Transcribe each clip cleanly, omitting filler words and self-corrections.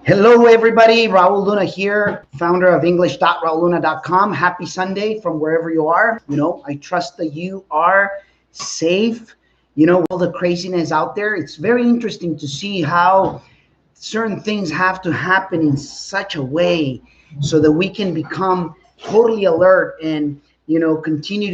Hello, everybody. Raul Luna here, founder of English.rauluna.com. Happy Sunday from wherever you are. I trust that you are safe. All the craziness out there, it's very interesting to see how certain things have to happen in such a way so that we can become totally alert and continue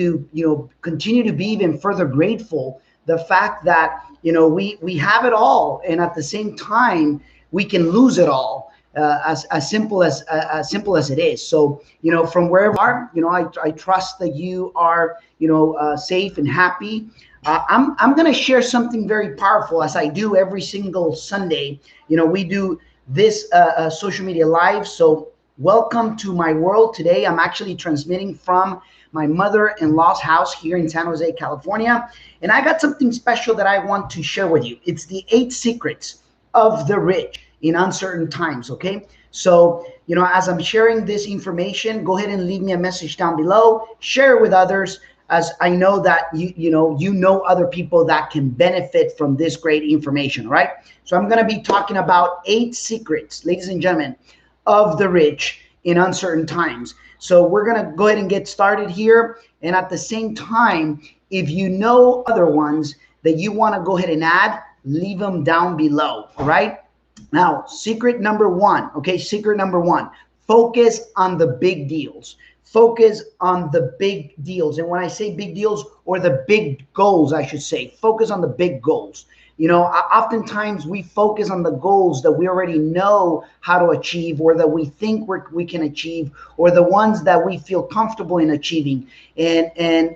to be even further grateful the fact that we have it all, and at the same time we can lose it all, as simple as it is. So from wherever you are, I trust that you are safe and happy. I'm going to share something very powerful, as I do every single Sunday. We do this social media live. So welcome to my world. Today I'm actually transmitting from my mother-in-law's house here in San Jose, California. And I got something special that I want to share with you. It's the 8 secrets of the rich in uncertain times. Okay. So, as I'm sharing this information, go ahead and leave me a message down below, share it with others, as I know that you know other people that can benefit from this great information, right? So I'm going to be talking about 8 secrets, ladies and gentlemen, of the rich in uncertain times. So we're going to go ahead and get started here. And at the same time, if you know other ones that you want to go ahead and add, leave them down below. All right. Now, secret number one. Okay. Secret number one, focus on the big deals. Focus on the big deals. And when I say big deals, or the big goals, I should say, focus on the big goals. Oftentimes we focus on the goals that we already know how to achieve, or that we think we can achieve, or the ones that we feel comfortable in achieving. And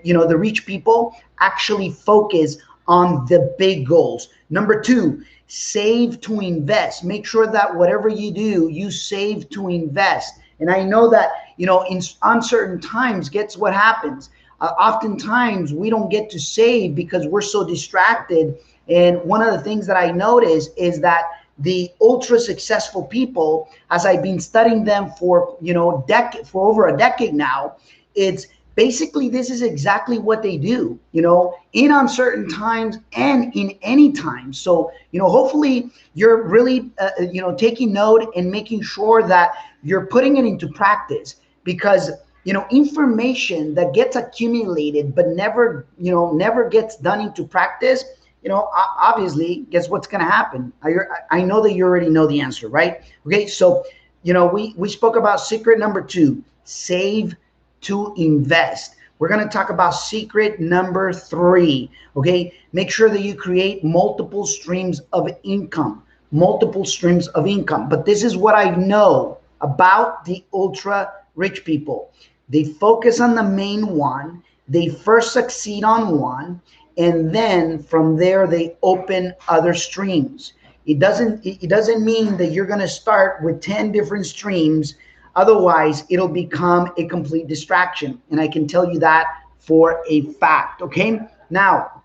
the rich people actually focus on the big goals. Number two, save to invest. Make sure that whatever you do, you save to invest. And I know that, in uncertain times, guess what happens? Oftentimes we don't get to save because we're so distracted. And one of the things that I notice is that the ultra successful people, as I've been studying them for, for over a decade now, it's basically, this is exactly what they do, in uncertain times and in any time. So, hopefully you're really, taking note and making sure that you're putting it into practice, because, information that gets accumulated but never gets done into practice, obviously, guess what's going to happen? I know that you already know the answer, right? Okay. So, we spoke about secret number two, save to invest. We're going to talk about secret number three. Okay. Make sure that you create multiple streams of income, But this is what I know about the ultra rich people. They focus on the main one. They first succeed on one, and then from there they open other streams. It doesn't mean that you're going to start with 10 different streams. Otherwise, it'll become a complete distraction. And I can tell you that for a fact. Okay. Now,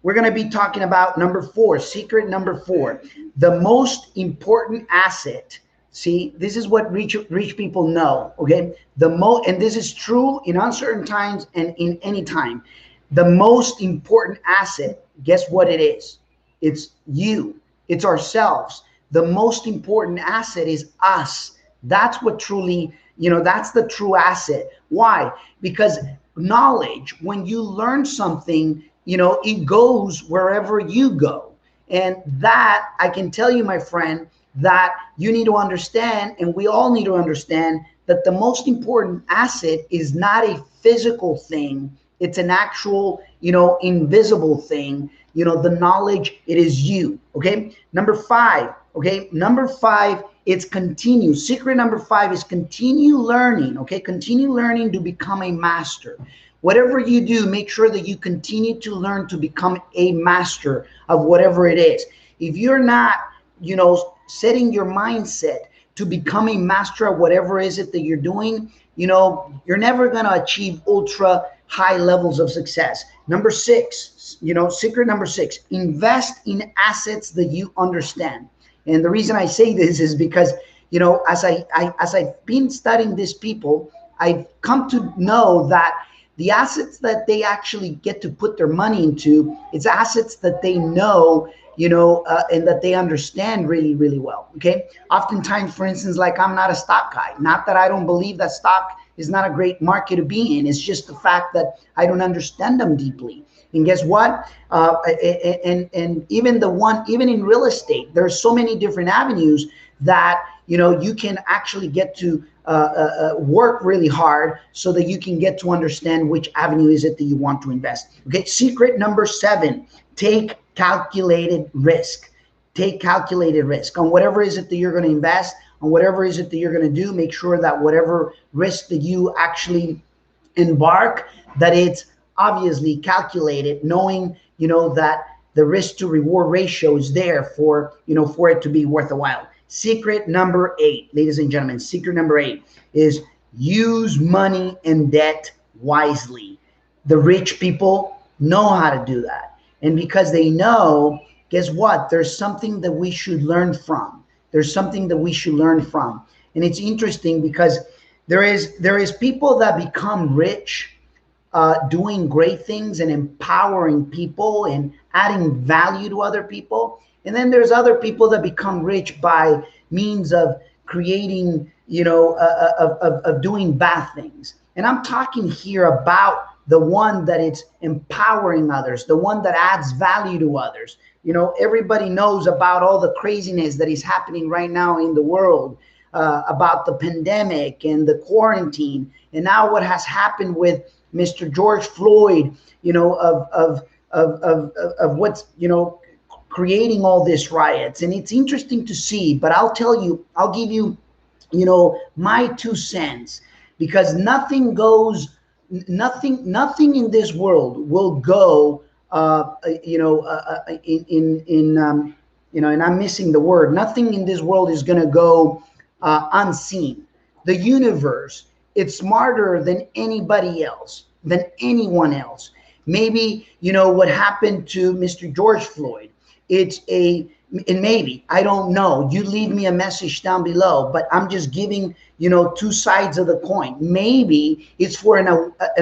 we're going to be talking about number four, secret number four, the most important asset. See, this is what rich people know. Okay. And this is true in uncertain times and in any time. The most important asset, guess what it is? It's you. It's ourselves. The most important asset is us. That's what truly, that's the true asset. Why? Because knowledge, when you learn something, it goes wherever you go. And that, I can tell you, my friend, that you need to understand, and we all need to understand, that the most important asset is not a physical thing. It's an actual, invisible thing. The knowledge, it is you. Okay. Number five. Okay. Number five, it's continue. Secret number five is continue learning. Okay. Continue learning to become a master. Whatever you do, make sure that you continue to learn to become a master of whatever it is. If you're not, setting your mindset to become a master of whatever is it that you're doing, you're never going to achieve ultra high levels of success. Number six, secret number six, invest in assets that you understand. And the reason I say this is because, as I've been studying these people, I've come to know that the assets that they actually get to put their money into, it's assets that they know and that they understand really, really well. Okay. Oftentimes, for instance, like I'm not a stock guy. Not that I don't believe that stock is not a great market to be in. It's just the fact that I don't understand them deeply. And guess what? And even even in real estate, there's so many different avenues that you can actually get to work really hard so that you can get to understand which avenue is it that you want to invest. Okay, secret number 7: take calculated risk. Take calculated risk on whatever is it that you're going to invest, on whatever is it that you're going to do. Make sure that whatever risk that you actually embark, that it's obviously calculated, knowing that the risk to reward ratio is there for for it to be worth a while. Secret number 8, ladies and gentlemen, secret number 8 is use money and debt wisely. The rich people know how to do that. And because they know, guess what? There's something that we should learn from. There's something that we should learn from. And it's interesting because there is people that become rich doing great things and empowering people and adding value to other people. And then there's other people that become rich by means of creating, of doing bad things. And I'm talking here about the one that is empowering others, the one that adds value to others. Everybody knows about all the craziness that is happening right now in the world, about the pandemic and the quarantine, and now what has happened with Mr. George Floyd, of what's, creating all these riots. And it's interesting to see, but I'll give you, my 2 cents, because nothing in this world will go, and I'm missing the word. Nothing in this world is going to go unseen. The universe, it's smarter than anybody else, than anyone else. Maybe, what happened to Mr. George Floyd, and maybe, I don't know, you leave me a message down below, but I'm just giving, 2 sides of the coin. Maybe it's for an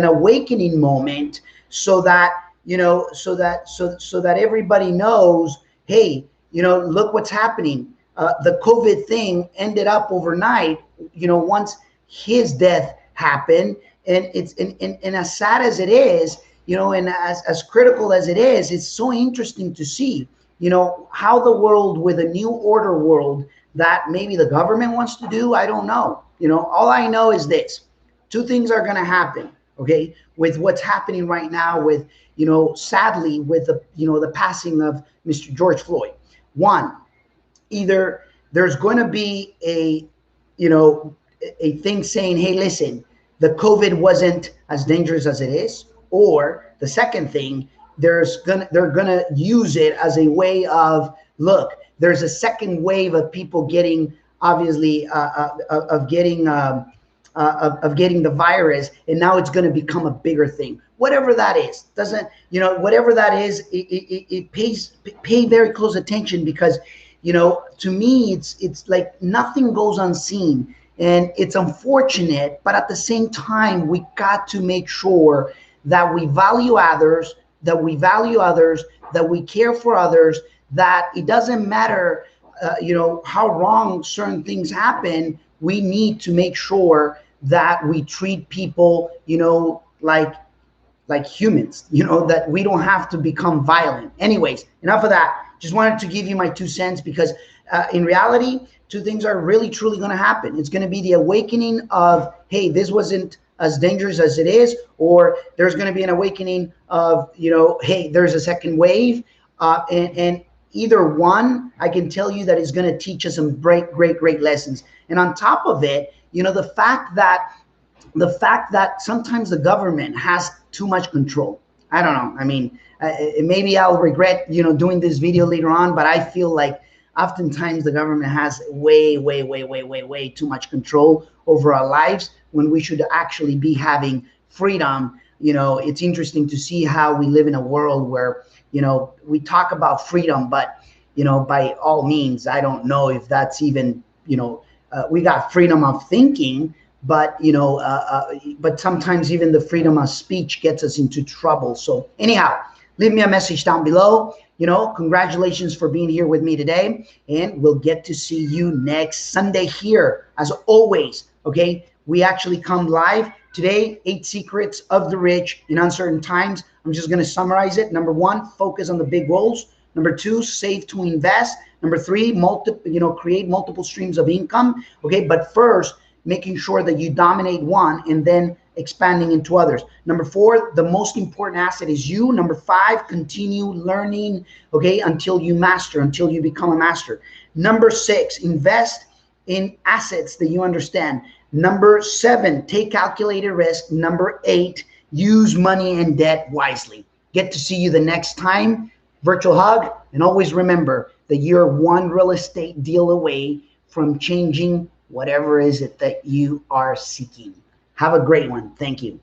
awakening moment, so that, so that everybody knows, hey, look what's happening. The COVID thing ended up overnight, once his death happened. And and as sad as it is, and as critical as it is, it's so interesting to see, how the world, with a new order world that maybe the government wants to do, I don't know. All I know is this: 2 things are going to happen, okay, with what's happening right now with, sadly, with the passing of Mr. George Floyd. One, either there's going to be a thing saying, hey, listen, the COVID wasn't as dangerous as it is. Or the second thing, they're gonna use it as a way of, look, there's a second wave of people getting, obviously, of getting the virus, and now it's going to become a bigger thing. Whatever that is, whatever that is, it pay very close attention, because to me, it's like nothing goes unseen. And it's unfortunate, but at the same time, we got to make sure that we value others, that we care for others, that it doesn't matter, how wrong certain things happen. We need to make sure that we treat people, like humans, that we don't have to become violent. Anyways, enough of that. Just wanted to give you my 2 cents, because in reality, 2 things are really truly going to happen. It's going to be the awakening of, hey, this wasn't as dangerous as it is, or there's going to be an awakening of, hey, there's a second wave, and either one, I can tell you that is going to teach us some great lessons. And on top of it, the fact that sometimes the government has too much control. I don't know. I mean, maybe I'll regret, doing this video later on, but I feel like oftentimes the government has way too much control over our lives, when we should actually be having freedom. It's interesting to see how we live in a world where, we talk about freedom, but, by all means, I don't know if that's even, we got freedom of thinking, but, but sometimes even the freedom of speech gets us into trouble. So anyhow, leave me a message down below. Congratulations for being here with me today. And we'll get to see you next Sunday here. As always, okay, we actually come live today. 8 secrets of the rich in uncertain times. I'm just going to summarize it. Number 1, focus on the big goals. Number 2, save to invest. Number 3, create multiple streams of income. Okay, but first, making sure that you dominate one and then expanding into others. Number 4, the most important asset is you. Number 5, continue learning, okay, until you master, until you become a master. Number 6, invest in assets that you understand. Number 7, take calculated risk. Number 8, use money and debt wisely. Get to see you the next time. Virtual hug. And always remember that you're one real estate deal away from changing whatever is it that you are seeking. Have a great one. Thank you.